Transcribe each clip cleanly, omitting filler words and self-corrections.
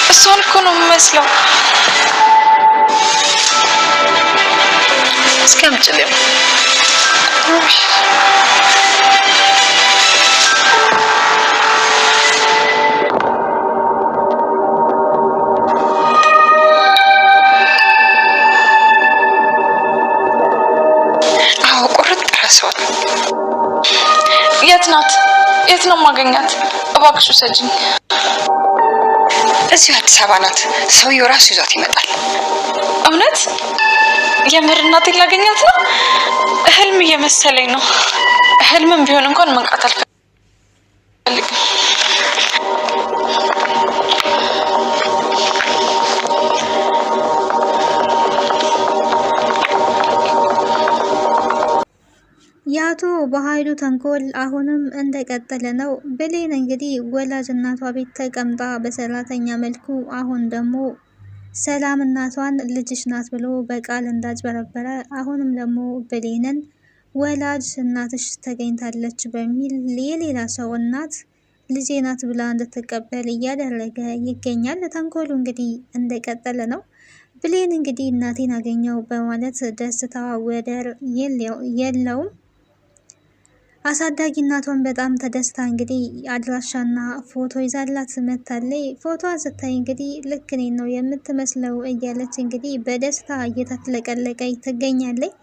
እሷን እኮ ነው የምመስለው። እስኪ አምጪልኝ። አዎ ቁርጥ ረሳሁት። የት ናት? የት ነው የማገኛት? እባክሽ ውሰጂኝ። እዚሁ አዲስ አበባ ናት። ሰውየው ራሱ ይዟት ይመጣል። እውነት? የምር እናቴን ላገኛት ነው? ህልም እየመሰለኝ ነው። ህልምም ቢሆን እንኳን መንቃት አልፈልግም። የአቶ በኃይሉ ተንኮል አሁንም እንደቀጠለ ነው። ብሌን እንግዲህ ወላጅ እናቷ ቤት ተቀምጣ በሰራተኛ መልኩ አሁን ደግሞ ሰላም እናቷን ልጅሽ ናት ብሎ በቃል እንዳጭበረበረ አሁንም ደግሞ ብሌንን ወላጅ እናትሽ ተገኝታለች በሚል የሌላ ሰው እናት ልጄ ናት ብላ እንድትቀበል እያደረገ ይገኛል። ተንኮሉ እንግዲህ እንደቀጠለ ነው። ብሌን እንግዲህ እናቴን አገኘው በማለት ደስታዋ ወደር የለውም። አሳዳጊ እናቷን በጣም ተደስታ እንግዲህ አድራሻና ፎቶ ይዛላት መታለይ። ፎቶዋን ስታይ እንግዲህ ልክ እኔን ነው የምትመስለው እያለች እንግዲህ በደስታ እየተፍለቀለቀች ትገኛለች።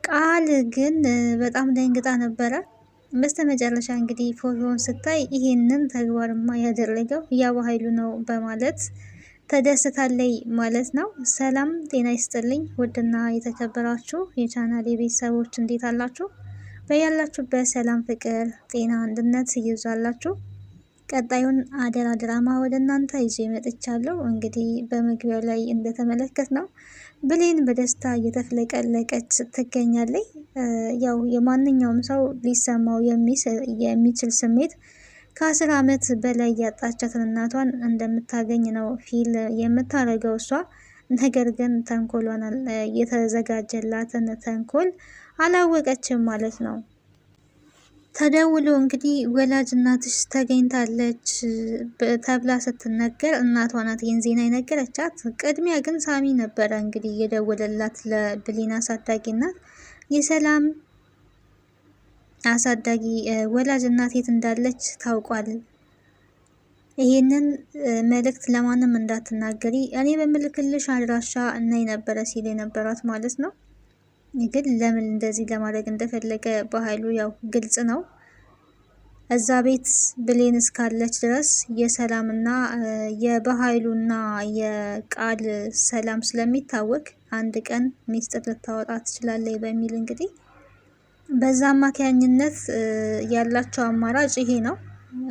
ቃል ግን በጣም ደንግጣ ነበረ። በስተመጨረሻ እንግዲህ ፎቶውን ስታይ ይሄንን ተግባርማ ያደረገው ያው ኃይሉ ነው በማለት ተደስታለይ ማለት ነው። ሰላም ጤና ይስጥልኝ ውድና የተከበራችሁ የቻናሌ ቤተሰቦች እንዴት አላችሁ? በያላችሁበት ሰላም፣ ፍቅር፣ ጤና፣ አንድነት ይብዛላችሁ። ቀጣዩን አደራ ድራማ ወደ እናንተ ይዤ መጥቻለሁ። እንግዲህ በመግቢያው ላይ እንደተመለከት ነው ብሌን በደስታ እየተፍለቀለቀች ትገኛለች። ያው የማንኛውም ሰው ሊሰማው የሚችል ስሜት ከ10 ዓመት በላይ ያጣቻትን እናቷን እንደምታገኝ ነው ፊል የምታደርገው እሷ። ነገር ግን ተንኮሏን የተዘጋጀላትን ተንኮል አላወቀችም ማለት ነው። ተደውሎ እንግዲህ ወላጅ እናትሽ ተገኝታለች ተብላ ስትነገር እናቷ ናት ይህን ዜና የነገረቻት። ቅድሚያ ግን ሳሚ ነበረ እንግዲህ የደወለላት ለብሌን አሳዳጊ እናት። የሰላም አሳዳጊ ወላጅ እናት የት እንዳለች ታውቋል። ይሄንን መልእክት ለማንም እንዳትናገሪ እኔ በምልክልሽ አድራሻ እናይ ነበረ ሲል የነበራት ማለት ነው። ግን ለምን እንደዚህ ለማድረግ እንደፈለገ በኃይሉ ያው ግልጽ ነው። እዛ ቤት ብሌን እስካለች ድረስ የሰላምና የበኃይሉና የቃል ሰላም ስለሚታወቅ አንድ ቀን ሚስጥር ልታወጣ ትችላለች በሚል እንግዲህ በዛ አማካኝነት ያላቸው አማራጭ ይሄ ነው።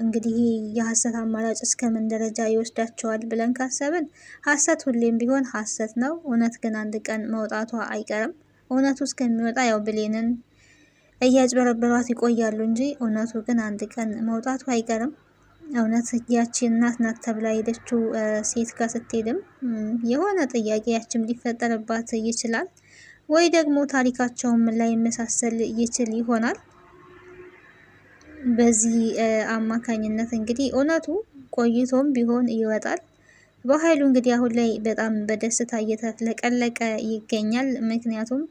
እንግዲህ የሐሰት አማራጭ እስከምን ደረጃ ይወስዳቸዋል ብለን ካሰብን ሐሰት ሁሌም ቢሆን ሐሰት ነው። እውነት ግን አንድ ቀን መውጣቷ አይቀርም። እውነቱ እስከሚወጣ ያው ብሌንን እያጭበረበሯት ይቆያሉ እንጂ እውነቱ ግን አንድ ቀን መውጣቱ አይቀርም። እውነት ያቺ እናት ናት ተብላ ሄደችው ሴት ጋር ስትሄድም የሆነ ጥያቄ ያችም ሊፈጠርባት ይችላል። ወይ ደግሞ ታሪካቸውም ላይ መሳሰል ይችል ይሆናል። በዚህ አማካኝነት እንግዲህ እውነቱ ቆይቶም ቢሆን ይወጣል። በኃይሉ እንግዲህ አሁን ላይ በጣም በደስታ እየተፍለቀለቀ ይገኛል። ምክንያቱም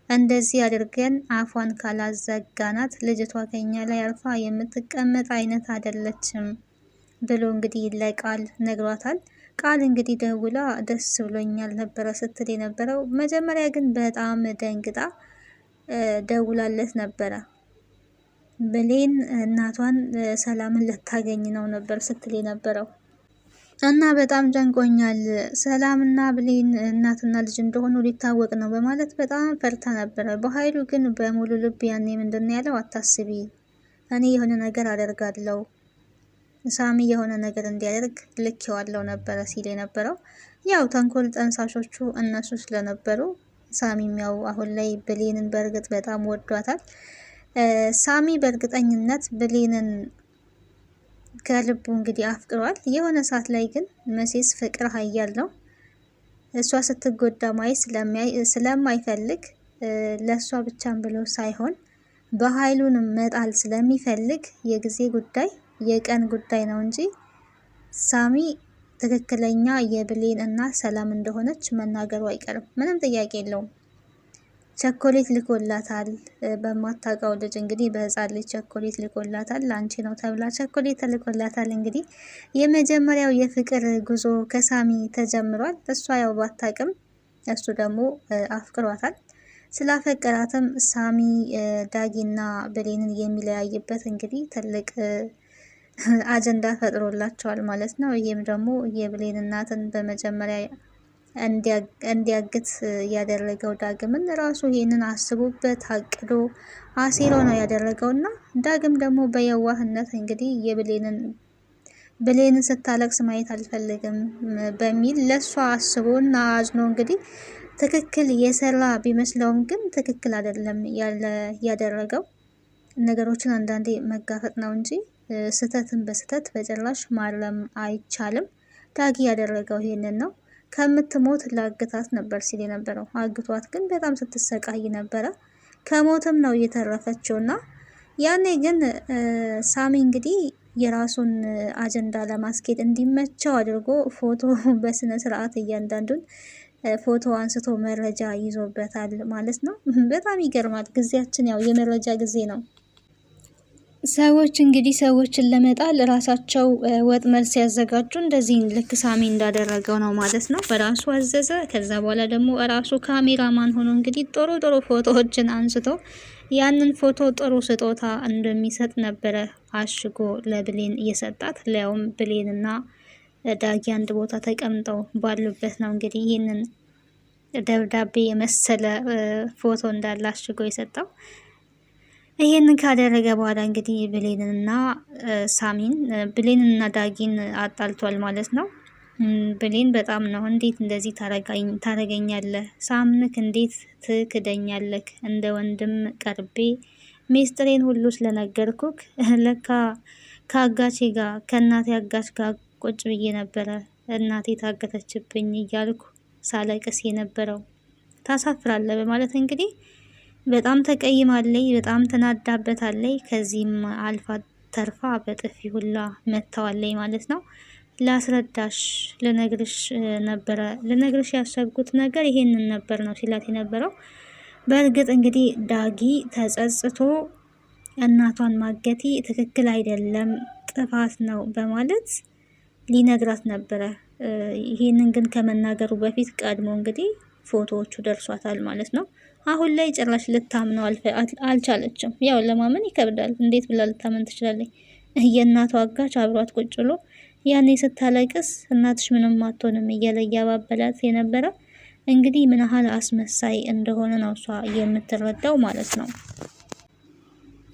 እንደዚህ አድርገን አፏን ካላዘጋናት ልጅቷ ከኛ ላይ አርፋ የምትቀመጥ አይነት አይደለችም ብሎ እንግዲህ ለቃል ነግሯታል። ቃል እንግዲህ ደውላ ደስ ብሎኛል ነበረ ስትል የነበረው። መጀመሪያ ግን በጣም ደንግጣ ደውላለት ነበረ። ብሌን እናቷን ሰላምን ልታገኝ ነው ነበር ስትል የነበረው እና በጣም ጨንቆኛል፣ ሰላምና ብሌን እናትና ልጅ እንደሆኑ ሊታወቅ ነው በማለት በጣም ፈርታ ነበረ። በኃይሉ ግን በሙሉ ልብ ያኔ ምንድን ያለው አታስቢ፣ እኔ የሆነ ነገር አደርጋለሁ፣ ሳሚ የሆነ ነገር እንዲያደርግ ልኬዋለሁ ነበረ ሲል የነበረው። ያው ተንኮል ጠንሳሾቹ እነሱ ስለነበሩ ሳሚም ያው አሁን ላይ ብሌንን በእርግጥ በጣም ወዷታል። ሳሚ በእርግጠኝነት ብሌንን ከልቡ እንግዲህ አፍቅሯል። የሆነ ሰዓት ላይ ግን መቼስ ፍቅር ኃያል ነው። እሷ ስትጎዳ ማየት ስለማይፈልግ ለእሷ ብቻም ብሎ ሳይሆን በኃይሉን መጣል ስለሚፈልግ የጊዜ ጉዳይ የቀን ጉዳይ ነው እንጂ ሳሚ ትክክለኛ የብሌን እናት ሰላም እንደሆነች መናገሩ አይቀርም። ምንም ጥያቄ የለውም። ቸኮሌት ልኮላታል። በማታውቀው ልጅ እንግዲህ በህፃን ልጅ ቸኮሌት ልኮላታል። ላንቺ ነው ተብላ ቸኮሌት ተልኮላታል። እንግዲህ የመጀመሪያው የፍቅር ጉዞ ከሳሚ ተጀምሯል። እሷ ያው ባታውቅም እሱ ደግሞ አፍቅሯታል። ስላፈቀራትም ሳሚ ዳጊና ብሌንን የሚለያይበት እንግዲህ ትልቅ አጀንዳ ፈጥሮላቸዋል ማለት ነው። ይህም ደግሞ የብሌን እናትን በመጀመሪያ እንዲያግት ያደረገው ዳግምን ራሱ ይህንን አስቦበት አቅዶ አሲሮ ነው ያደረገው እና ዳግም ደግሞ በየዋህነት እንግዲህ ብሌንን ስታለቅስ ማየት አልፈልግም በሚል ለሷ አስቦ እና አዝኖ እንግዲህ ትክክል የሰራ ቢመስለውም ግን ትክክል አይደለም ያደረገው። ነገሮችን አንዳንዴ መጋፈጥ ነው እንጂ ስህተትን በስህተት በጭራሽ ማረም አይቻልም። ዳጊ ያደረገው ይሄንን ነው። ከምትሞት ላግታት ነበር ሲል የነበረው። አግቷት ግን በጣም ስትሰቃይ ነበረ። ከሞትም ነው እየተረፈችውና ያኔ ግን ሳሚ እንግዲህ የራሱን አጀንዳ ለማስኬድ እንዲመቸው አድርጎ ፎቶ በስነ ስርዓት እያንዳንዱን ፎቶ አንስቶ መረጃ ይዞበታል ማለት ነው። በጣም ይገርማል። ጊዜያችን ያው የመረጃ ጊዜ ነው። ሰዎች እንግዲህ ሰዎችን ለመጣል ራሳቸው ወጥመድ ሲያዘጋጁ እንደዚህ ልክ ሳሚ እንዳደረገው ነው ማለት ነው። በራሱ አዘዘ። ከዛ በኋላ ደግሞ ራሱ ካሜራማን ሆኖ እንግዲህ ጥሩ ፎቶዎችን አንስቶ ያንን ፎቶ ጥሩ ስጦታ እንደሚሰጥ ነበረ አሽጎ ለብሌን እየሰጣት። ሊያውም ብሌንና ዳጊ አንድ ቦታ ተቀምጠው ባሉበት ነው እንግዲህ ይህንን ደብዳቤ የመሰለ ፎቶ እንዳለ አሽጎ የሰጠው። ይሄንን ካደረገ በኋላ እንግዲህ ብሌንንና ዳጊን አጣልቷል ማለት ነው። ብሌን በጣም ነው እንዴት እንደዚህ ታረገኛለህ? ሳምንክ እንዴት ትክደኛለህ? እንደ ወንድም ቀርቤ ሚስጥሬን ሁሉ ስለነገርኩክ ለካ ከአጋቼ ጋር ከእናቴ አጋች ጋር ቁጭ ብዬ ነበረ እናቴ ታገተችብኝ እያልኩ ሳለቅስ የነበረው። ታሳፍራለህ በማለት እንግዲህ በጣም ተቀይማለይ፣ በጣም ተናዳበታለይ። ከዚህም አልፋ ተርፋ በጥፊ ሁላ መታዋለይ ማለት ነው። ላስረዳሽ ልነግርሽ ያሰብኩት ነገር ይሄንን ነበር ነው ሲላት የነበረው። በእርግጥ እንግዲህ ዳጊ ተጸጽቶ እናቷን ማገቴ ትክክል አይደለም፣ ጥፋት ነው በማለት ሊነግራት ነበረ። ይሄንን ግን ከመናገሩ በፊት ቀድሞ እንግዲህ ፎቶዎቹ ደርሷታል ማለት ነው። አሁን ላይ ጭራሽ ልታምነው አልቻለችም። ያው ለማመን ይከብዳል። እንዴት ብላ ልታመን ትችላለች? የእናቷ አጋች አብሯት ቁጭ ብሎ ያኔ ስታለቅስ እናትሽ ምንም አትሆንም እያለ እያባበላት የነበረ እንግዲህ ምን ያህል አስመሳይ እንደሆነ ነው እሷ የምትረዳው ማለት ነው።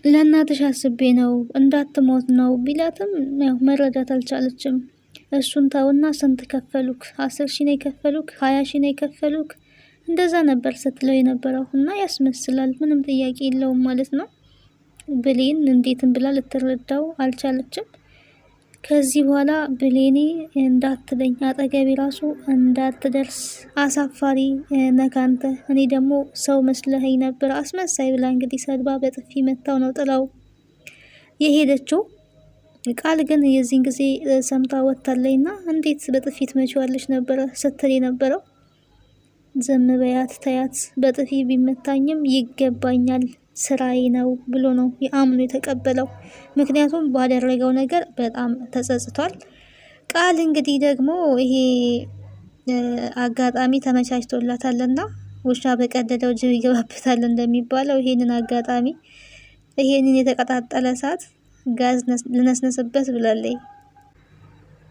ለእናትሽ አስቤ ነው እንዳትሞት ነው ቢላትም ያው መረዳት አልቻለችም። እሱን ተውና ስንት ከፈሉክ? 10 ሺህ ነው የከፈሉክ? 20 ሺህ ነው የከፈሉክ? እንደዛ ነበር ስትለው የነበረው እና ያስመስላል። ምንም ጥያቄ የለውም ማለት ነው። ብሌን እንዴትም ብላ ልትረዳው አልቻለችም። ከዚህ በኋላ ብሌኔ እንዳትለኝ አጠገቤ ራሱ እንዳትደርስ አሳፋሪ ነካንተ፣ እኔ ደግሞ ሰው መስለኸኝ ነበር አስመሳይ ብላ እንግዲህ ሰድባ በጥፊ መታው ነው ጥላው የሄደችው። ቃል ግን የዚህን ጊዜ ሰምታ ወጥታለይና እንዴት በጥፊት መችዋለች ነበረ ስትል የነበረው። ዝም በያት ተያት፣ በጥፊ ቢመታኝም ይገባኛል ስራዬ ነው ብሎ ነው የአምኖ የተቀበለው። ምክንያቱም ባደረገው ነገር በጣም ተጸጽቷል። ቃል እንግዲህ ደግሞ ይሄ አጋጣሚ ተመቻችቶላታልና ውሻ በቀደደው ጅብ ይገባበታል እንደሚባለው ይሄንን አጋጣሚ ይሄንን የተቀጣጠለ እሳት ጋዝ ልነስነስበት ብላለች።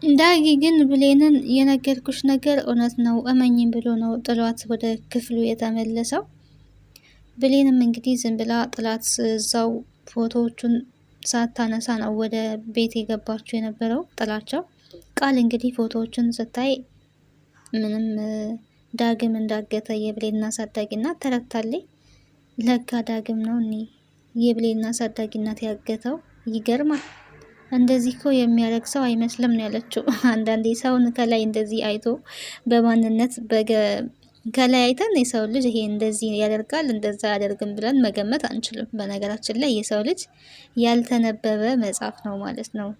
ዳጊ ግን ብሌንን የነገርኩሽ ነገር እውነት ነው እመኝም ብሎ ነው ጥሏት ወደ ክፍሉ የተመለሰው። ብሌንም እንግዲህ ዝም ብላ ጥላት እዛው ፎቶዎቹን ሳታነሳ ነው ወደ ቤት የገባችው የነበረው ጥላቸው። ቃል እንግዲህ ፎቶዎቹን ስታይ ምንም ዳግም እንዳገተ የብሌን አሳዳጊናት ተረድታለች። ለካ ዳግም ነው እኔ የብሌን አሳዳጊናት ያገተው። ይገርማል። እንደዚህ እኮ የሚያደርግ ሰው አይመስልም ነው ያለችው። አንዳንዴ ሰውን ከላይ እንደዚህ አይቶ በማንነት ከላይ አይተን የሰው ልጅ ይሄ እንደዚህ ያደርጋል እንደዛ ያደርግም ብለን መገመት አንችልም። በነገራችን ላይ የሰው ልጅ ያልተነበበ መጽሐፍ ነው ማለት ነው።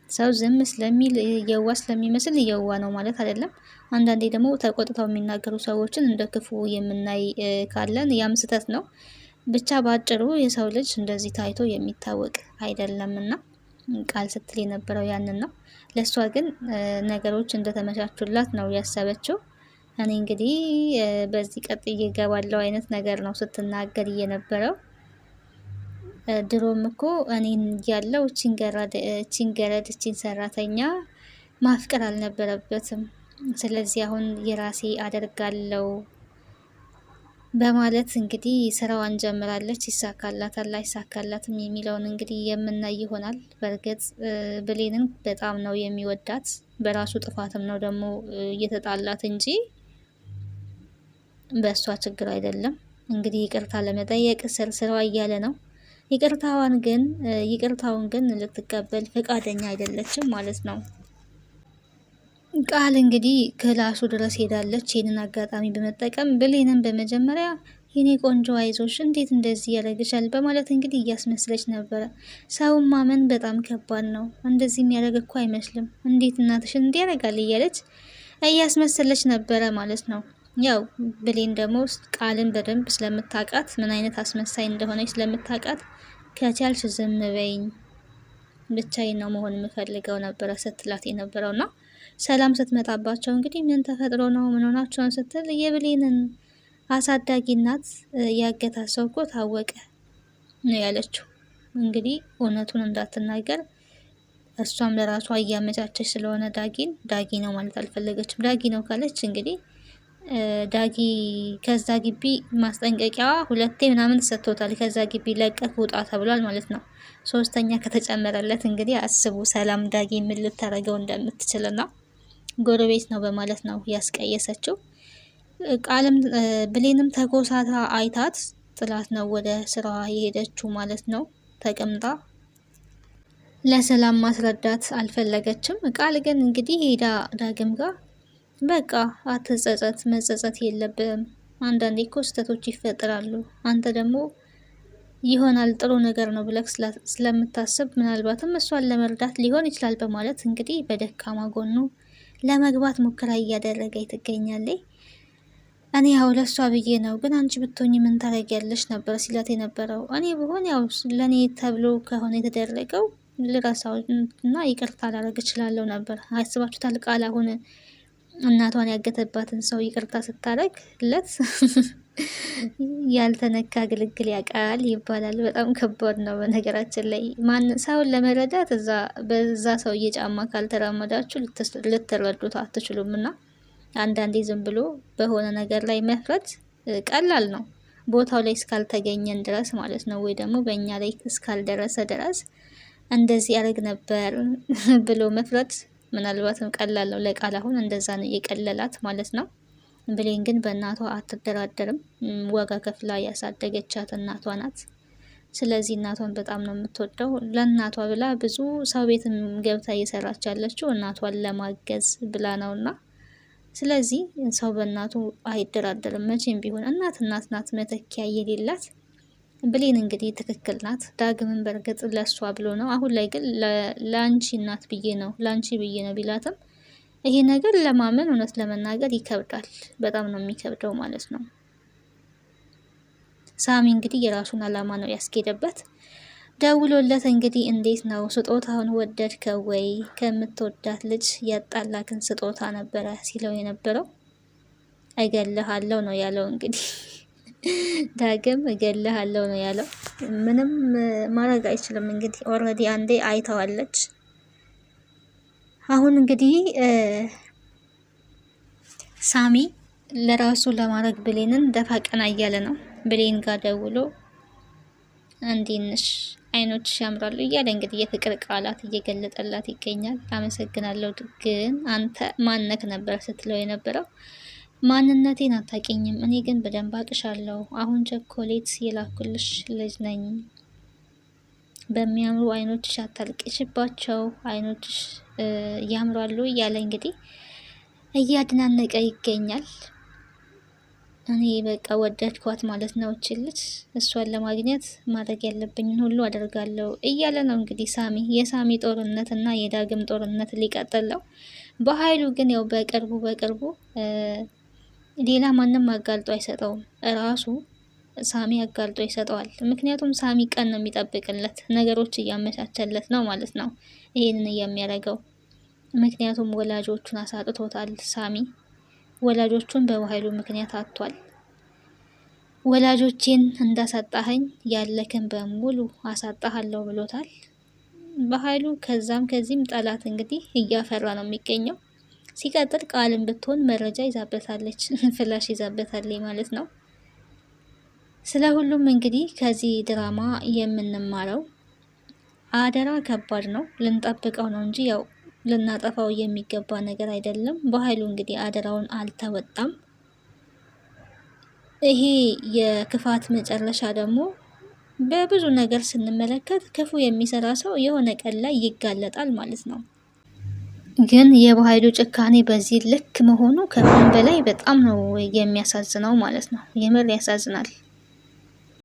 ሰው ዝም ስለሚል የዋ ስለሚመስል የዋ ነው ማለት አይደለም። አንዳንዴ ደግሞ ተቆጥተው የሚናገሩ ሰዎችን እንደ ክፉ የምናይ ካለን ያም ስህተት ነው። ብቻ በአጭሩ የሰው ልጅ እንደዚህ ታይቶ የሚታወቅ አይደለምና ቃል ስትል የነበረው ያንን ነው። ለእሷ ግን ነገሮች እንደተመቻቹላት ነው ያሰበችው። እኔ እንግዲህ በዚህ ቀጥዬ እገባለሁ አይነት ነገር ነው ስትናገር የነበረው። ድሮም እኮ እኔን ያለው እቺን ገረድ እቺን ሰራተኛ ማፍቀር አልነበረበትም። ስለዚህ አሁን የራሴ አደርጋለሁ በማለት እንግዲህ ስራዋን ጀምራለች። ይሳካላታል አይሳካላትም የሚለውን እንግዲህ የምናይ ይሆናል። በእርግጥ ብሌንን በጣም ነው የሚወዳት። በራሱ ጥፋትም ነው ደግሞ እየተጣላት እንጂ በእሷ ችግር አይደለም። እንግዲህ ይቅርታ ለመጠየቅ ስራዋ እያለ ነው። ይቅርታውን ግን ልትቀበል ፈቃደኛ አይደለችም ማለት ነው። ቃል እንግዲህ ክላሱ ድረስ ሄዳለች። ይህንን አጋጣሚ በመጠቀም ብሌንን በመጀመሪያ የኔ ቆንጆ አይዞሽ፣ እንዴት እንደዚህ ያደርግሻል በማለት እንግዲህ እያስመስለች ነበረ። ሰውን ማመን በጣም ከባድ ነው። እንደዚህ የሚያደርግ እኮ አይመስልም፣ እንዴት እናትሽን እንዲህ ያደርጋል እያለች እያስመሰለች ነበረ ማለት ነው። ያው ብሌን ደግሞ ቃልን በደንብ ስለምታውቃት ምን አይነት አስመሳይ እንደሆነች ስለምታውቃት ከቻልሽ ዝም በይኝ፣ ብቻዬን ነው መሆን የምፈልገው ነበረ ስትላት የነበረውና ሰላም ስትመጣባቸው እንግዲህ ምን ተፈጥሮ ነው ምን ሆናቸውን ስትል የብሌንን አሳዳጊ እናት ያገታት ሰው እኮ ታወቀ ነው ያለችው። እንግዲህ እውነቱን እንዳትናገር እሷም ለራሷ እያመቻቸች ስለሆነ ዳጊ ነው ማለት አልፈለገችም። ዳጊ ነው ካለች እንግዲህ ዳጊ ከዛ ግቢ ማስጠንቀቂያዋ 2 ምናምን ተሰጥቶታል። ከዛ ግቢ ለቀህ ውጣ ተብሏል ማለት ነው። 3ኛ ከተጨመረለት እንግዲህ አስቡ ሰላም ዳጊ ምን ልታረገው እንደምትችልና ጎረቤት ነው በማለት ነው ያስቀየሰችው። ቃልም ብሌንም ተኮሳታ አይታት ጥላት ነው ወደ ስራዋ የሄደችው ማለት ነው። ተቀምጣ ለሰላም ማስረዳት አልፈለገችም። ቃል ግን እንግዲህ ሄዳ ዳግም ጋር በቃ አትጸጸት፣ መጸጸት የለብም። አንዳንዴ እኮ ስህተቶች ይፈጠራሉ። አንተ ደግሞ ይሆናል ጥሩ ነገር ነው ብለህ ስለምታስብ ምናልባትም እሷን ለመርዳት ሊሆን ይችላል በማለት እንግዲህ በደካማ ጎኑ ለመግባት ሙከራ እያደረገች ትገኛለች። እኔ ያው ለሷ ብዬ ነው፣ ግን አንቺ ብትሆኚ ምን ታረጊያለሽ ነበር ሲላት የነበረው። እኔ ብሆን ያው ለኔ ተብሎ ከሆነ የተደረገው ልረሳው እና ይቅርታ ላደርግ እችላለሁ ነበር። አስባችሁታል? ቃል አሁን እናቷን ያገተባትን ሰው ይቅርታ ስታደርግለት ያልተነካ ግልግል ያውቃል ይባላል። በጣም ከባድ ነው። በነገራችን ላይ ሰውን ለመረዳት በዛ ሰውዬ ጫማ ካልተራመዳችሁ ልትረዱት አትችሉም። እና አንዳንዴ ዝም ብሎ በሆነ ነገር ላይ መፍረድ ቀላል ነው፣ ቦታው ላይ እስካልተገኘን ድረስ ማለት ነው። ወይ ደግሞ በእኛ ላይ እስካልደረሰ ድረስ እንደዚህ ያደርግ ነበር ብሎ መፍረድ ምናልባትም ቀላል ነው። ለቃል አሁን እንደዛ ነው የቀለላት ማለት ነው። ብሌን ግን በእናቷ አትደራደርም። ዋጋ ከፍላ ያሳደገቻት እናቷ ናት። ስለዚህ እናቷን በጣም ነው የምትወደው። ለእናቷ ብላ ብዙ ሰው ቤትም ገብታ እየሰራች ያለችው እናቷን ለማገዝ ብላ ነውና፣ ስለዚህ ሰው በእናቱ አይደራደርም መቼም ቢሆን። እናት ናት፣ መተኪያ የሌላት። ብሌን እንግዲህ ትክክል ናት። ዳግምን በእርግጥ ለሷ ብሎ ነው። አሁን ላይ ግን ለአንቺ እናት ብዬ ነው ለአንቺ ብዬ ነው ቢላትም ይሄ ነገር ለማመን እውነት ለመናገር ይከብዳል። በጣም ነው የሚከብደው ማለት ነው። ሳሚ እንግዲህ የራሱን አላማ ነው ያስኬደበት። ደውሎለት እንግዲህ እንዴት ነው ስጦታውን ወደድከው ወይ? ከምትወዳት ልጅ ያጣላክን ስጦታ ነበረ ሲለው የነበረው። እገልሃለሁ ነው ያለው እንግዲህ ዳግም እገልሃለሁ ነው ያለው። ምንም ማድረግ አይችልም እንግዲህ ኦልሬዲ አንዴ አይተዋለች። አሁን እንግዲህ ሳሚ ለራሱ ለማድረግ ብሌንን ደፋ ቀና እያለ ነው። ብሌን ጋር ደውሎ እንዲንሽ አይኖች ያምራሉ እያለ እንግዲህ የፍቅር ቃላት እየገለጠላት ይገኛል። አመሰግናለሁ፣ ግን አንተ ማነክ ነበር ስትለው የነበረው። ማንነቴን አታውቂኝም፣ እኔ ግን በደንብ አቅሻለሁ። አሁን ቸኮሌት የላኩልሽ ልጅ ነኝ። በሚያምሩ አይኖችሽ አታልቅሽባቸው፣ አይኖችሽ ያምራሉ እያለ እንግዲህ እያድናነቀ ይገኛል። እኔ በቃ ወደድኳት ማለት ነው ልጅ። እሷን ለማግኘት ማድረግ ያለብኝን ሁሉ አደርጋለሁ እያለ ነው እንግዲህ ሳሚ። የሳሚ ጦርነት እና የዳግም ጦርነት ሊቀጥል ነው። በኃይሉ ግን ያው በቅርቡ ሌላ ማንም አጋልጦ አይሰጠውም፣ ራሱ ሳሚ አጋልጦ ይሰጠዋል። ምክንያቱም ሳሚ ቀን ነው የሚጠብቅለት፣ ነገሮች እያመቻቸለት ነው ማለት ነው ይሄንን የሚያደርገው። ምክንያቱም ወላጆቹን አሳጥቶታል ሳሚ። ወላጆቹን በኃይሉ ምክንያት አጥቷል። ወላጆቼን እንዳሳጣኸኝ ያለክን በሙሉ አሳጣሃለሁ ብሎታል በኃይሉ። ከዛም ከዚህም ጠላት እንግዲህ እያፈራ ነው የሚገኘው። ሲቀጥል ቃልም ብትሆን መረጃ ይዛበታለች፣ ፍላሽ ይዛበታለች ማለት ነው። ስለ ሁሉም እንግዲህ ከዚህ ድራማ የምንማረው አደራ ከባድ ነው፣ ልንጠብቀው ነው እንጂ ያው ልናጠፋው የሚገባ ነገር አይደለም። በኃይሉ እንግዲህ አደራውን አልተወጣም። ይሄ የክፋት መጨረሻ ደግሞ በብዙ ነገር ስንመለከት ክፉ የሚሰራ ሰው የሆነ ቀን ላይ ይጋለጣል ማለት ነው። ግን የበኃይሉ ጭካኔ በዚህ ልክ መሆኑ ከምንም በላይ በጣም ነው የሚያሳዝነው ማለት ነው። የምር ያሳዝናል።